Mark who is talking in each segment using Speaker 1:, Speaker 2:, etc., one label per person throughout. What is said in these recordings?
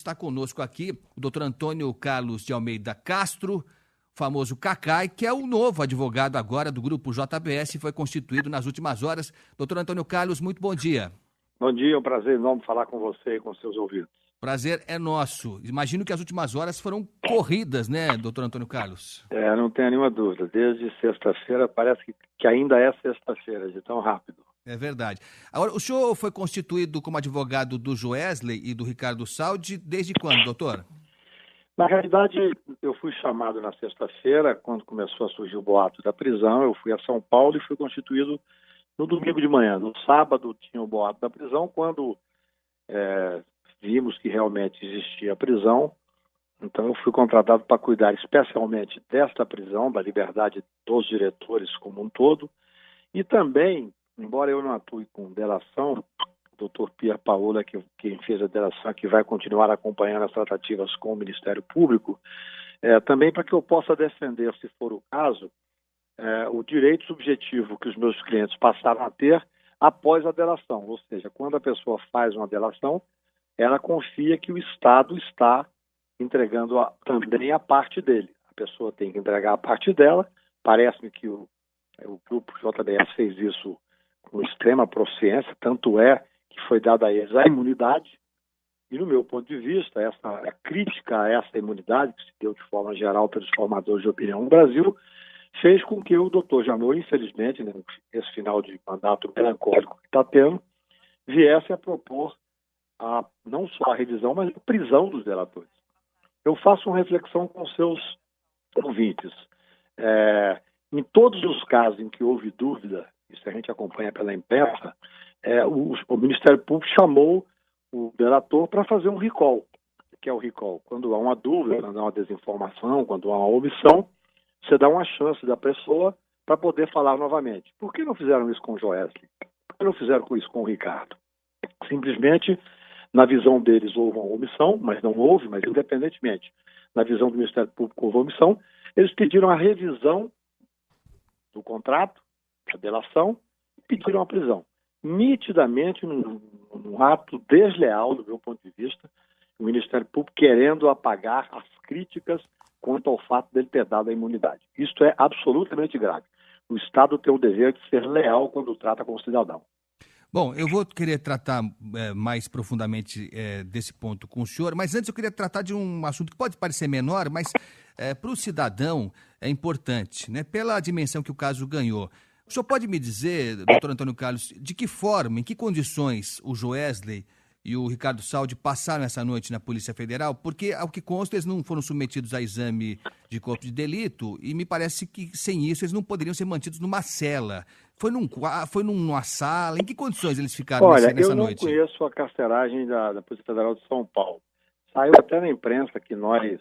Speaker 1: está conosco aqui o doutor Antônio Carlos de Almeida Castro, famoso Cacai, que é o novo advogado agora do Grupo JBS, foi constituído nas últimas horas. Doutor Antônio Carlos, muito bom dia.
Speaker 2: Bom dia, é um prazer enorme falar com você e com seus ouvintes.
Speaker 1: Prazer é nosso. Imagino que as últimas horas foram corridas, né, doutor Antônio Carlos?
Speaker 2: Não tenho nenhuma dúvida. Desde sexta-feira, parece que ainda é sexta-feira, de tão rápido.
Speaker 1: É verdade. Agora, o senhor foi constituído como advogado do Joesley e do Ricardo Saldi desde quando, doutor?
Speaker 2: Na realidade, eu fui chamado na sexta-feira, quando começou a surgir o boato da prisão. Eu fui a São Paulo e fui constituído no domingo de manhã. No sábado tinha o boato da prisão, quando vimos que realmente existia a prisão. Então eu fui contratado para cuidar especialmente desta prisão, da liberdade dos diretores como um todo, e também, embora eu não atue com delação, o doutor Pierre Paola, quem fez a delação, que vai continuar acompanhando as tratativas com o Ministério Público, também para que eu possa defender, se for o caso, o direito subjetivo que os meus clientes passaram a ter após a delação. Ou seja, quando a pessoa faz uma delação, ela confia que o Estado está entregando também a parte dele. A pessoa tem que entregar a parte dela. Parece-me que o Grupo JBS fez isso com extrema proficiência, tanto é que foi dada a eles a imunidade. E, no meu ponto de vista, a crítica a essa imunidade, que se deu de forma geral pelos formadores de opinião no Brasil, fez com que o doutor Janot, infelizmente, esse final de mandato melancólico que está tendo, viesse a propor não só a revisão, mas a prisão dos delatores. Eu faço uma reflexão com seus ouvintes. Em todos os casos em que houve dúvida, isso a gente acompanha pela imprensa, o Ministério Público chamou o delator para fazer um recall. O que é o recall? Quando há uma dúvida, quando há uma desinformação, quando há uma omissão, você dá uma chance da pessoa para poder falar novamente. Por que não fizeram isso com o Joesley? Por que não fizeram isso com o Ricardo? Simplesmente, na visão deles houve uma omissão, mas não houve, mas independentemente, na visão do Ministério Público houve omissão, eles pediram a revisão do contrato, a delação, e pediram a prisão. Nitidamente, num ato desleal, do meu ponto de vista, o Ministério Público querendo apagar as críticas quanto ao fato dele ter dado a imunidade. Isto é absolutamente grave. O Estado tem o dever de ser leal quando trata com o cidadão.
Speaker 1: Bom, eu vou querer tratar mais profundamente desse ponto com o senhor, mas antes eu queria tratar de um assunto que pode parecer menor, mas para o cidadão é importante, né? Pela dimensão que o caso ganhou. O senhor pode me dizer, doutor Antônio Carlos, de que forma, em que condições o Joesley e o Ricardo Saldi passaram essa noite na Polícia Federal? Porque, ao que consta, eles não foram submetidos a exame de corpo de delito e me parece que, sem isso, eles não poderiam ser mantidos numa cela. Foi numa sala? Em que condições eles ficaram nessa noite?
Speaker 2: Olha, eu não conheço a carceragem da Polícia Federal de São Paulo. Saiu até na imprensa que nós,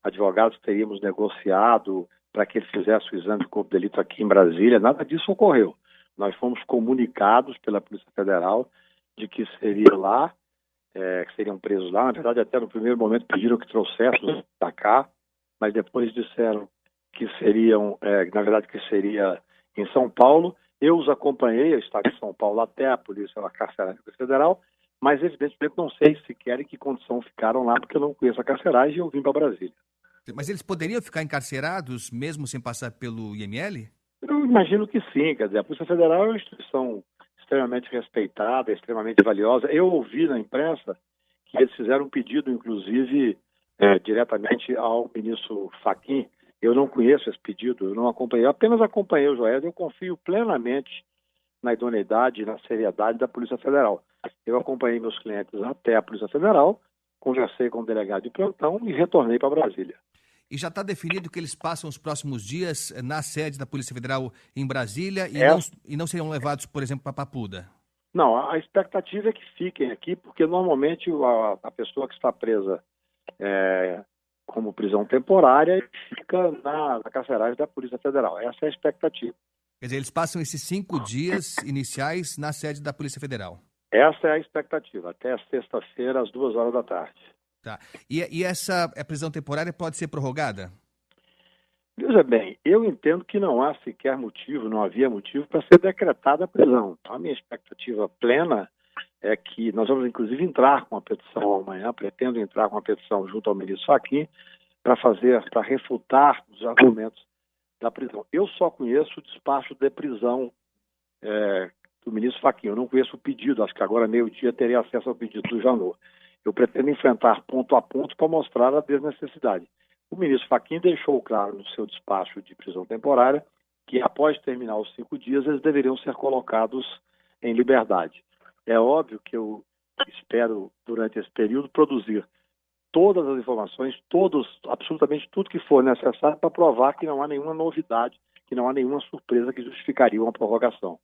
Speaker 2: advogados, teríamos negociado para que ele fizesse o exame de corpo de delito aqui em Brasília. Nada disso ocorreu. Nós fomos comunicados pela Polícia Federal de que seria lá, que seriam presos lá. Na verdade, até no primeiro momento pediram que trouxessem para cá, mas depois disseram que seriam, na verdade, que seria em São Paulo. Eu os acompanhei, eu estava em São Paulo até a carceragem federal, mas evidentemente não sei sequer em que condição ficaram lá, porque eu não conheço a carceragem e eu vim para Brasília.
Speaker 1: Mas eles poderiam ficar encarcerados mesmo sem passar pelo IML?
Speaker 2: Eu imagino que sim, quer dizer, a Polícia Federal é uma instituição extremamente respeitada, extremamente valiosa. Eu ouvi na imprensa que eles fizeram um pedido, inclusive, diretamente ao ministro Fachin. Eu não conheço esse pedido, eu não acompanhei, eu apenas acompanhei o Joesley. Eu confio plenamente na idoneidade e na seriedade da Polícia Federal. Eu acompanhei meus clientes até a Polícia Federal, conversei com o delegado de plantão e retornei para Brasília.
Speaker 1: E já está definido que eles passam os próximos dias na sede da Polícia Federal em Brasília e não seriam levados, por exemplo, para Papuda?
Speaker 2: Não, a expectativa é que fiquem aqui, porque normalmente a pessoa que está presa como prisão temporária fica na carceragem da Polícia Federal. Essa é a expectativa.
Speaker 1: Quer dizer, eles passam esses 5 dias iniciais na sede da Polícia Federal?
Speaker 2: Essa é a expectativa, até sexta-feira, às 2h da tarde.
Speaker 1: Tá. E essa prisão temporária pode ser prorrogada?
Speaker 2: Veja bem, eu entendo que não há sequer motivo, não havia motivo para ser decretada a prisão. A minha expectativa plena é que nós vamos, inclusive, entrar com a petição amanhã, pretendo entrar com a petição junto ao ministro Fachin, para refutar os argumentos da prisão. Eu só conheço o despacho de prisão do ministro Fachin, eu não conheço o pedido, acho que agora meio-dia terei acesso ao pedido do Janot. Eu pretendo enfrentar ponto a ponto para mostrar a desnecessidade. O ministro Fachin deixou claro no seu despacho de prisão temporária que após terminar os 5 dias eles deveriam ser colocados em liberdade. É óbvio que eu espero, durante esse período, produzir todas as informações, absolutamente tudo que for necessário para provar que não há nenhuma novidade, que não há nenhuma surpresa que justificaria uma prorrogação.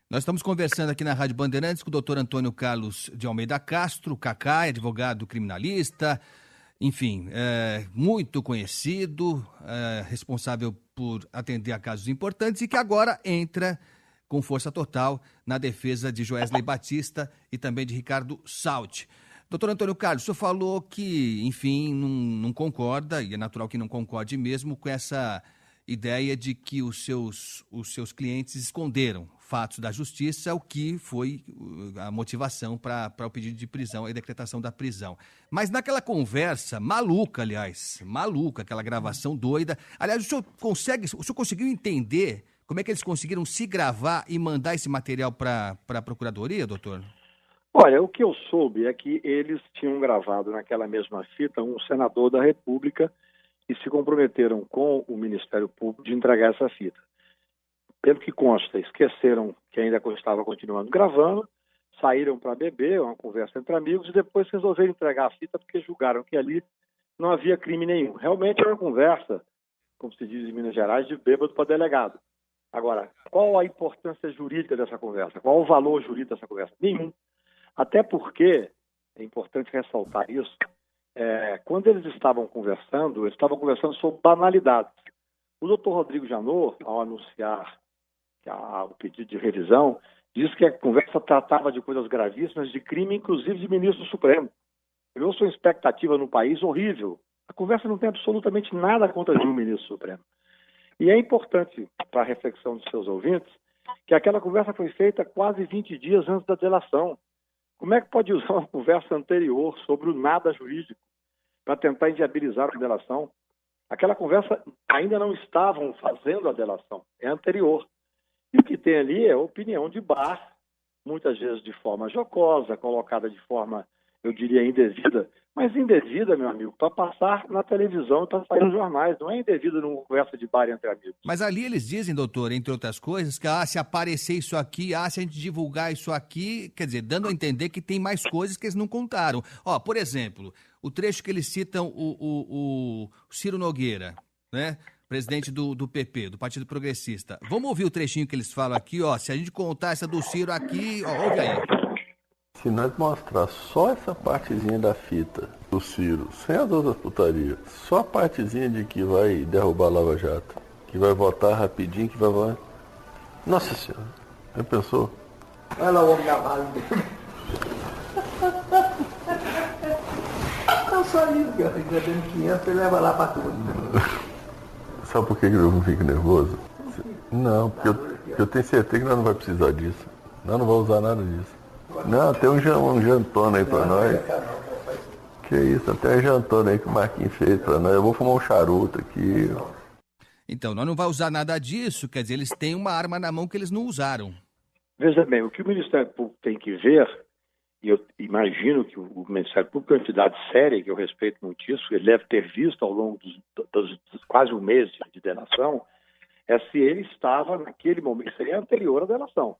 Speaker 1: Nós estamos conversando aqui na Rádio Bandeirantes com o doutor Antônio Carlos de Almeida Castro, Cacá, advogado criminalista, enfim, muito conhecido, responsável por atender a casos importantes e que agora entra com força total na defesa de Joesley Batista e também de Ricardo Salti. Doutor Antônio Carlos, o senhor falou que, enfim, não concorda, e é natural que não concorde mesmo, com essa ideia de que os seus clientes esconderam fatos da justiça, o que foi a motivação para o pedido de prisão e a decretação da prisão. Mas naquela conversa, maluca, aquela gravação doida, aliás, o senhor conseguiu entender como é que eles conseguiram se gravar e mandar esse material para a Procuradoria, doutor?
Speaker 2: Olha, o que eu soube é que eles tinham gravado naquela mesma fita um senador da República e se comprometeram com o Ministério Público de entregar essa fita. Pelo que consta, esqueceram que ainda estava continuando gravando, saíram para beber, uma conversa entre amigos, e depois resolveram entregar a fita porque julgaram que ali não havia crime nenhum. Realmente era uma conversa, como se diz em Minas Gerais, de bêbado para delegado. Agora, qual a importância jurídica dessa conversa? Qual o valor jurídico dessa conversa? Nenhum. Até porque, é importante ressaltar isso, quando eles estavam conversando sobre banalidades. O doutor Rodrigo Janot, ao anunciar o pedido de revisão, disse que a conversa tratava de coisas gravíssimas, de crime, inclusive de ministro supremo. Eu sou expectativa no país horrível. A conversa não tem absolutamente nada contra nenhum ministro supremo. E é importante, para a reflexão dos seus ouvintes, que aquela conversa foi feita quase 20 dias antes da delação. Como é que pode usar uma conversa anterior sobre o nada jurídico para tentar inviabilizar a delação? Aquela conversa ainda não estavam fazendo a delação, é anterior. E o que tem ali é opinião de bar, muitas vezes de forma jocosa, colocada de forma, eu diria, indevida. Mas indevida, meu amigo, para passar na televisão e para sair nos jornais. Não é indevida numa conversa de bar entre amigos.
Speaker 1: Mas ali eles dizem, doutor, entre outras coisas, que se aparecer isso aqui, se a gente divulgar isso aqui, quer dizer, dando a entender que tem mais coisas que eles não contaram. Por exemplo, o trecho que eles citam o Ciro Nogueira, né? Presidente do PP, do Partido Progressista. Vamos ouvir o trechinho que eles falam aqui, se a gente contar essa do Ciro aqui, ouve aí.
Speaker 3: Se nós mostrar só essa partezinha da fita do Ciro, sem as outras putarias, só a partezinha de que vai derrubar a Lava Jato, que vai votar rapidinho, que vai... Nossa Senhora, já pensou?
Speaker 4: Olha lá o homem da base dele. Não só isso, que eu fico dando 500, ele leva lá para tudo.
Speaker 3: Sabe por que eu não fico nervoso? Não, porque eu tenho certeza que nós não vamos precisar disso. Nós não vamos usar nada disso. Não, tem um jantona aí pra nós. Que isso, até jantona aí que o Marquinhos fez pra nós. Eu vou fumar um charuto aqui.
Speaker 1: Então, nós não vamos usar nada disso, quer dizer, eles têm uma arma na mão que eles não usaram.
Speaker 2: Veja bem, o que o Ministério Público tem que ver, e eu imagino que o Ministério Público é uma entidade séria, que eu respeito muito isso, ele deve ter visto ao longo dos quase um mês de delação, é se ele estava naquele momento, seria anterior à delação.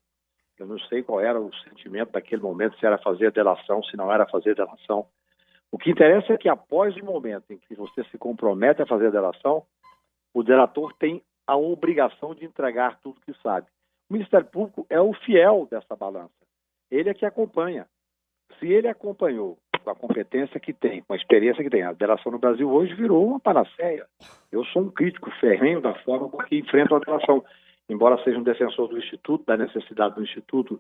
Speaker 2: Eu não sei qual era o sentimento daquele momento, se era fazer a delação, se não era fazer a delação. O que interessa é que após o momento em que você se compromete a fazer a delação, o delator tem a obrigação de entregar tudo que sabe. O Ministério Público é o fiel dessa balança. Ele é que acompanha. Se ele acompanhou com a competência que tem, com a experiência que tem, a delação no Brasil hoje virou uma panaceia. Eu sou um crítico ferrenho da forma com que enfrento a delação. Embora seja um defensor do Instituto, da necessidade do Instituto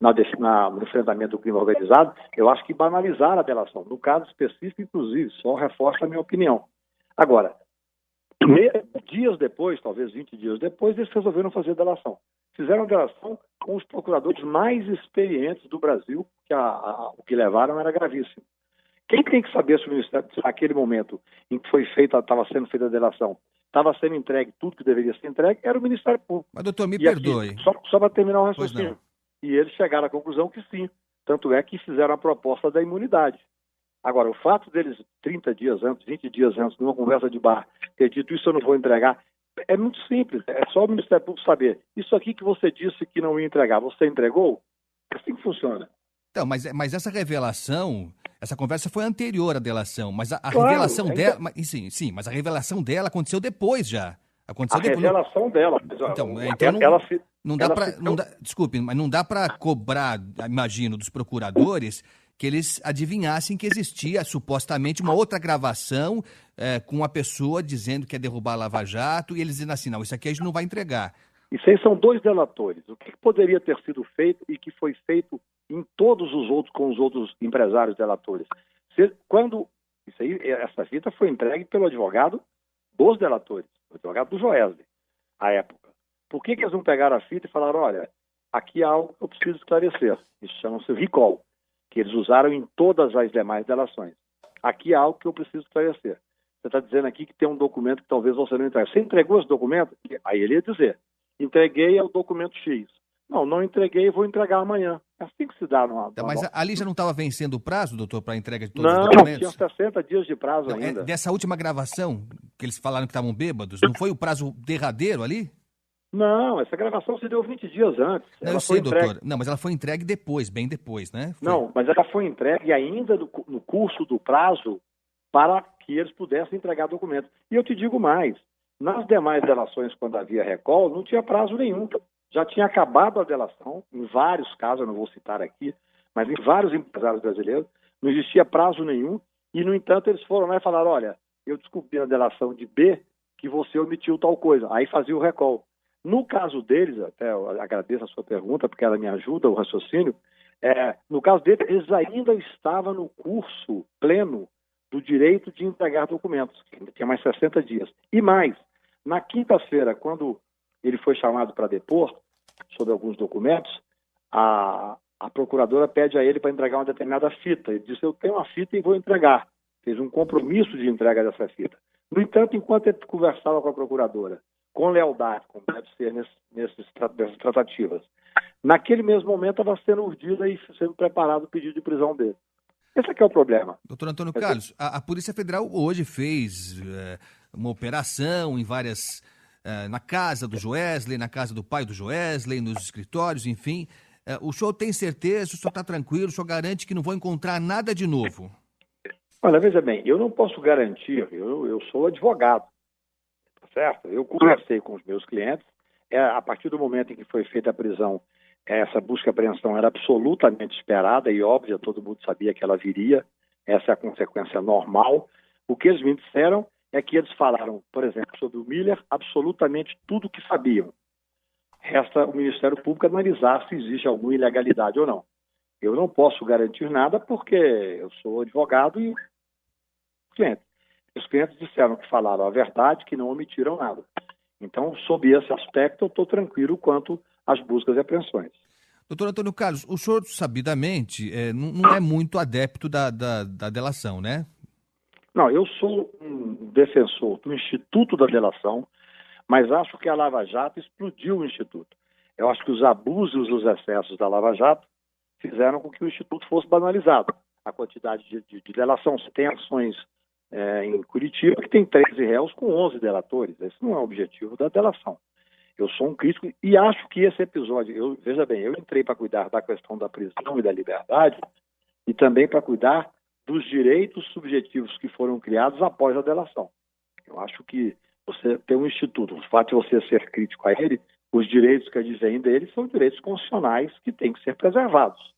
Speaker 2: no enfrentamento do crime organizado, eu acho que banalizar a delação, no caso específico, inclusive, só reforça a minha opinião. Agora, dias depois, talvez 20 dias depois, eles resolveram fazer a delação. fizeram a delação com os procuradores mais experientes do Brasil, que o que levaram era gravíssimo. Quem tem que saber se o Ministério, naquele momento em que estava sendo feita a delação, estava sendo entregue tudo que deveria ser entregue, era o Ministério Público.
Speaker 1: Mas, doutor, me
Speaker 2: E
Speaker 1: perdoe.
Speaker 2: aqui, só para terminar o
Speaker 1: Pois
Speaker 2: raciocínio.
Speaker 1: não.
Speaker 2: E eles chegaram à conclusão que sim. Tanto é que fizeram a proposta da imunidade. Agora, o fato deles 30 dias antes, 20 dias antes, numa conversa de bar, ter dito isso eu não vou entregar, é muito simples. É só o Ministério Público saber. Isso aqui que você disse que não ia entregar, você entregou? É assim que funciona.
Speaker 1: Então, mas essa revelação, essa conversa foi anterior à delação, mas a
Speaker 2: Claro,
Speaker 1: revelação dela, sim, mas a revelação dela aconteceu depois já. Aconteceu
Speaker 2: A
Speaker 1: depois.
Speaker 2: revelação dela.
Speaker 1: Desculpe, mas não dá para cobrar, imagino, dos procuradores que eles adivinhassem que existia supostamente uma outra gravação com a pessoa dizendo que ia derrubar a Lava Jato e eles dizendo assim, não, isso aqui a gente não vai entregar.
Speaker 2: Isso aí são 2 delatores. O que poderia ter sido feito e que foi feito em todos os outros, com os outros empresários delatores? Essa fita foi entregue pelo advogado dos delatores, o advogado do Joesley, à época. Por que eles não pegaram a fita e falaram, olha, aqui há algo que eu preciso esclarecer. Isso chama-se recall, que eles usaram em todas as demais delações. Aqui há algo que eu preciso esclarecer. Você está dizendo aqui que tem um documento que talvez você não entregue. Você entregou esse documento? Aí ele ia dizer, entreguei o documento X. Não entreguei, vou entregar amanhã. É assim que se dá.
Speaker 1: Mas ali já não estava vencendo o prazo, doutor, para a entrega de todos os
Speaker 2: Não,
Speaker 1: documentos?
Speaker 2: tinha 60 dias de prazo ainda.
Speaker 1: Dessa última gravação, que eles falaram que estavam bêbados, não foi o prazo derradeiro ali?
Speaker 2: Não, essa gravação se deu 20 dias antes.
Speaker 1: Não, eu sei, doutor. Não, mas ela foi entregue depois, bem depois, né?
Speaker 2: Não, mas ela foi entregue ainda no curso do prazo para que eles pudessem entregar documentos. E eu te digo mais, nas demais delações, quando havia recall, não tinha prazo nenhum. Já tinha acabado a delação, em vários casos, eu não vou citar aqui, mas em vários empresários brasileiros, não existia prazo nenhum, e, no entanto, eles foram lá e falaram, olha, eu descobri na delação de B que você omitiu tal coisa. Aí fazia o recall. No caso deles, até eu agradeço a sua pergunta, porque ela me ajuda, o raciocínio, no caso deles, eles ainda estavam no curso pleno do direito de entregar documentos, que ainda tinha mais 60 dias. E mais, na quinta-feira, quando ele foi chamado para depor sobre alguns documentos, a procuradora pede a ele para entregar uma determinada fita. Ele disse, eu tenho uma fita e vou entregar. Fez um compromisso de entrega dessa fita. No entanto, enquanto ele conversava com a procuradora, com lealdade, como deve ser nessas tratativas, naquele mesmo momento estava sendo urdida e sendo preparado o pedido de prisão dele. Esse aqui é o problema.
Speaker 1: Doutor Antônio Carlos, a Polícia Federal hoje fez uma operação em várias... na casa do Joesley, na casa do pai do Joesley, nos escritórios, enfim. O senhor tem certeza, o senhor está tranquilo, o senhor garante que não vão encontrar nada de novo?
Speaker 2: Olha, veja bem, eu não posso garantir, eu sou advogado, tá certo? Eu conversei com os meus clientes, a partir do momento em que foi feita a prisão, essa busca e apreensão era absolutamente esperada e óbvia, todo mundo sabia que ela viria, essa é a consequência normal. O que eles me disseram é que eles falaram, por exemplo, sobre o Miller, absolutamente tudo o que sabiam. Resta o Ministério Público analisar se existe alguma ilegalidade ou não. Eu não posso garantir nada porque eu sou advogado e cliente. Os clientes disseram que falaram a verdade, que não omitiram nada. Então, sob esse aspecto, eu estou tranquilo quanto às buscas e apreensões.
Speaker 1: Doutor Antônio Carlos, o senhor, sabidamente, não é muito adepto da delação, né?
Speaker 2: Não, eu sou um defensor do Instituto da Delação, mas acho que a Lava Jato explodiu o Instituto. Eu acho que os abusos e os excessos da Lava Jato fizeram com que o Instituto fosse banalizado. A quantidade de delação, se tem ações em Curitiba que tem 13 réus com 11 delatores. Esse não é o objetivo da delação. Eu sou um crítico e acho que esse episódio, veja bem, eu entrei para cuidar da questão da prisão e da liberdade e também para cuidar dos direitos subjetivos que foram criados após a delação. Eu acho que você tem um instituto, o fato de você ser crítico a ele, os direitos que advêm dele são direitos constitucionais que têm que ser preservados.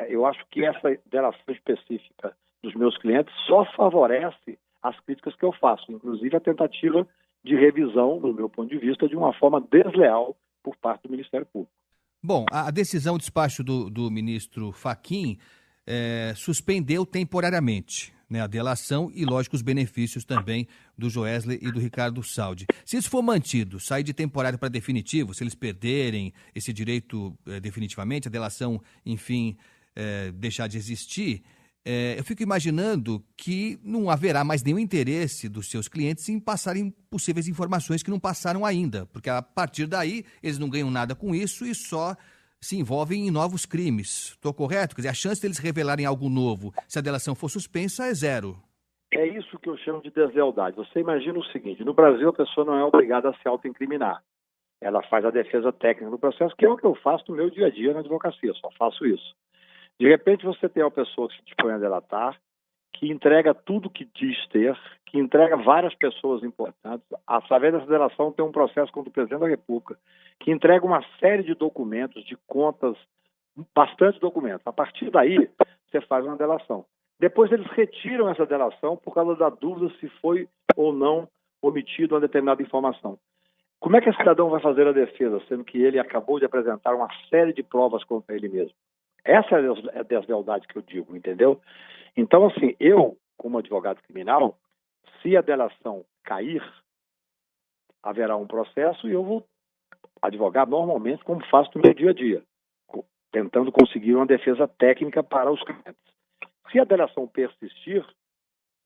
Speaker 2: Eu acho que essa delação específica dos meus clientes só favorece as críticas que eu faço, inclusive a tentativa de revisão, do meu ponto de vista, de uma forma desleal por parte do Ministério Público.
Speaker 1: Bom, a decisão, o despacho do ministro Fachin suspendeu temporariamente né, a delação e, lógico, os benefícios também do Joesley e do Ricardo Saldi. Se isso for mantido, sair de temporário para definitivo, se eles perderem esse direito definitivamente, a delação, enfim, deixar de existir, eu fico imaginando que não haverá mais nenhum interesse dos seus clientes em passarem possíveis informações que não passaram ainda, porque a partir daí eles não ganham nada com isso e só se envolvem em novos crimes. Estou correto? Quer dizer, a chance deles revelarem algo novo, se a delação for suspensa, é zero.
Speaker 2: É isso que eu chamo de deslealdade. Você imagina o seguinte, no Brasil a pessoa não é obrigada a se autoincriminar. Ela faz a defesa técnica do processo, que é o que eu faço no meu dia a dia na advocacia, só faço isso. De repente você tem uma pessoa que se dispõe a delatar, que entrega tudo que diz ter, que entrega várias pessoas importantes. Através dessa delação tem um processo contra o presidente da República, que entrega uma série de documentos, de contas, bastante documentos. A partir daí, você faz uma delação. Depois eles retiram essa delação por causa da dúvida se foi ou não omitido uma determinada informação. Como é que esse cidadão vai fazer a defesa, sendo que ele acabou de apresentar uma série de provas contra ele mesmo? Essa é a deslealdade que eu digo, entendeu? Então, assim, eu, como advogado criminal, se a delação cair, haverá um processo e eu vou advogar normalmente como faço no meu dia a dia, tentando conseguir uma defesa técnica para os clientes. Se a delação persistir,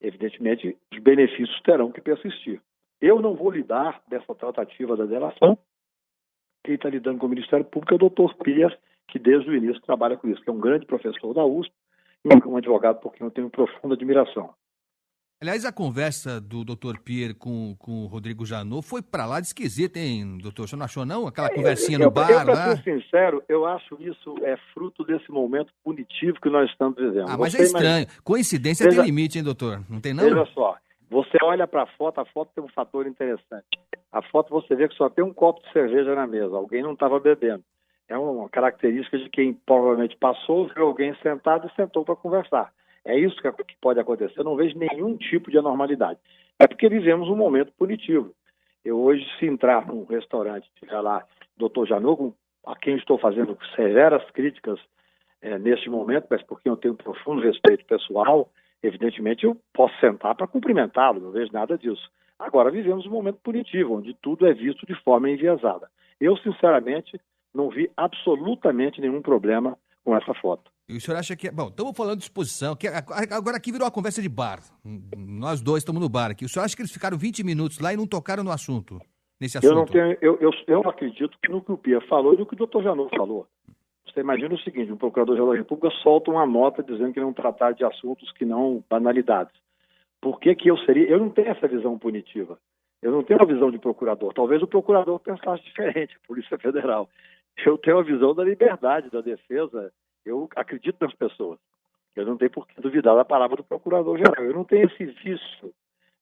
Speaker 2: evidentemente, os benefícios terão que persistir. Eu não vou lidar dessa tratativa da delação. Quem está lidando com o Ministério Público é o doutor Pierre, que desde o início trabalha com isso, que é um grande professor da USP e um advogado por quem eu tenho profunda admiração.
Speaker 1: Aliás, a conversa do doutor Pierre com o Rodrigo Janot foi para lá de esquisita, hein, doutor? Você não achou, não? Aquela conversinha no bar lá?
Speaker 2: Para ser sincero, eu acho isso fruto desse momento punitivo que nós estamos vivendo.
Speaker 1: Mas é estranho. Coincidência tem limite, hein, doutor? Não tem, não?
Speaker 2: Veja só, você olha para a foto tem um fator interessante. A foto você vê que só tem um copo de cerveja na mesa, alguém não estava bebendo. É uma característica de quem provavelmente passou, viu alguém sentado e sentou para conversar. É isso que pode acontecer. Eu não vejo nenhum tipo de anormalidade. É porque vivemos um momento punitivo. Eu hoje, se entrar num restaurante, tiver lá doutor Janot, a quem estou fazendo severas críticas neste momento, mas porque eu tenho um profundo respeito pessoal, evidentemente eu posso sentar para cumprimentá-lo, não vejo nada disso. Agora, vivemos um momento punitivo, onde tudo é visto de forma enviesada. Eu, sinceramente, não vi absolutamente nenhum problema com essa foto.
Speaker 1: E o senhor acha que... Bom, estamos falando de exposição, que agora aqui virou uma conversa de bar. Nós dois estamos no bar aqui. O senhor acha que eles ficaram 20 minutos lá e não tocaram no assunto, nesse assunto?
Speaker 2: Eu acredito que no que o Pierre falou e no que o doutor Janot falou. Você imagina o seguinte, o Procurador-Geral da República solta uma nota dizendo que não tratar de assuntos que não banalidades. Por que eu seria... Eu não tenho essa visão punitiva. Eu não tenho uma visão de procurador. Talvez o procurador pensasse diferente, a Polícia Federal. Eu tenho a visão da liberdade, da defesa. Eu acredito nas pessoas. Eu não tenho por que duvidar da palavra do Procurador-Geral. Eu não tenho esse vício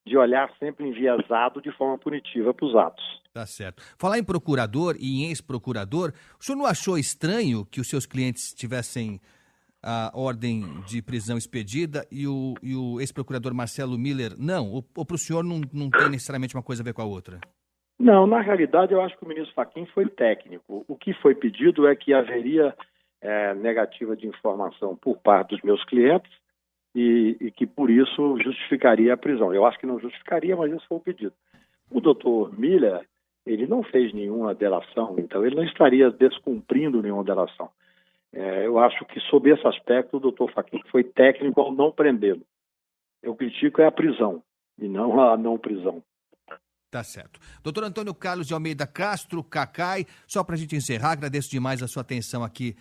Speaker 2: de olhar sempre enviesado de forma punitiva para os atos.
Speaker 1: Tá certo. Falar em procurador e em ex-procurador, o senhor não achou estranho que os seus clientes tivessem a ordem de prisão expedida e o ex-procurador Marcelo Miller não? Ou para o senhor não tem necessariamente uma coisa a ver com a outra?
Speaker 2: Não, na realidade eu acho que o ministro Fachin foi técnico. O que foi pedido é que haveria negativa de informação por parte dos meus clientes e que por isso justificaria a prisão. Eu acho que não justificaria, mas isso foi o pedido. O doutor Miller, ele não fez nenhuma delação, então ele não estaria descumprindo nenhuma delação. Eu acho que, sob esse aspecto, o doutor Fachin foi técnico ao não prendê-lo. Eu critico a prisão e não a não prisão.
Speaker 1: Tá certo. Doutor Antônio Carlos de Almeida Castro, Cacai, só para a gente encerrar, agradeço demais a sua atenção aqui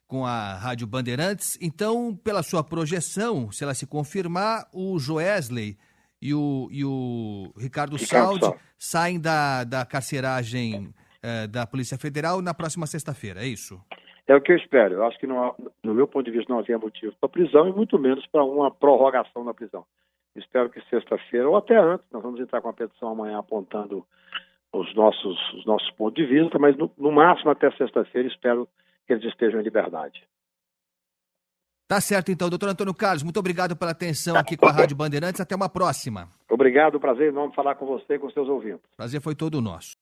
Speaker 1: com a Rádio Bandeirantes. Então, pela sua projeção, se ela se confirmar, o Joesley e o Ricardo Saldi saem da carceragem da Polícia Federal na próxima sexta-feira, é isso?
Speaker 2: É o que eu espero. Eu acho que, no meu ponto de vista, não havia motivo para prisão e muito menos para uma prorrogação da prisão. Espero que sexta-feira, ou até antes, nós vamos entrar com a petição amanhã apontando os nossos pontos de vista, mas no máximo até sexta-feira espero que eles estejam em liberdade.
Speaker 1: Tá certo, então. Doutor Antônio Carlos, muito obrigado pela atenção aqui com a Rádio Bandeirantes. Até uma próxima.
Speaker 2: Obrigado, prazer enorme falar com você e com seus ouvintes.
Speaker 1: Prazer foi todo nosso.